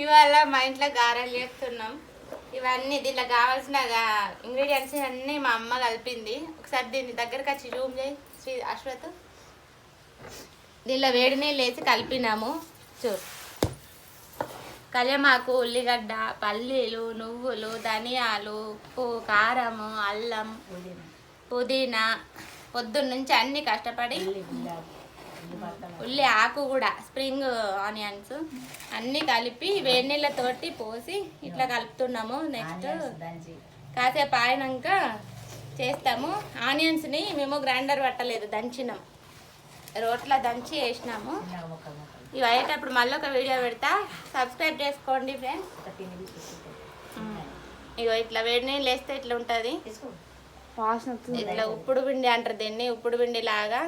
ఇవాళ మా ఇంట్లో గారెలు చేస్తున్నాం. ఇవన్నీ దీంట్లో కావాల్సిన ఇంగ్రీడియంట్స్ అన్నీ మా అమ్మ కలిపింది. ఒకసారి దీన్ని దగ్గరకు వచ్చి జూమ్ చేయి శ్రీ అశ్వత్. దీనిలో వేడి నీళ్ళు వేసి కలిపినాము. చూడు, కళ్యామాకు, ఉల్లిగడ్డ, పల్లీలు, నువ్వులు, ధనియాలు, ఉప్పు, కారము, అల్లం, పుదీనా, పొద్దున్న నుంచి అన్ని కష్టపడి ఉల్లి ఆకు కూడా, స్ప్రింగ్ ఆనియన్స్ అన్నీ కలిపి వేడి నీళ్ళతోటి పోసి ఇట్లా కలుపుతున్నాము. నెక్స్ట్ కాసేపు ఆయినాక చేస్తాము. ఆనియన్స్ని మేము గ్రైండర్ పట్టలేదు, దంచినాం, రోట్లో దంచి వేసినాము. ఇవి అయ్యేటప్పుడు మళ్ళీ ఒక వీడియో పెడతా, సబ్స్క్రైబ్ చేసుకోండి ఫ్రెండ్స్. ఇగో ఇట్లా వేడి నీళ్ళు వేస్తే ఇట్లా ఉంటుంది. ఇట్లా ఉప్పుడు పిండి అంటారు దీన్ని, ఉప్పుడు పిండి లాగా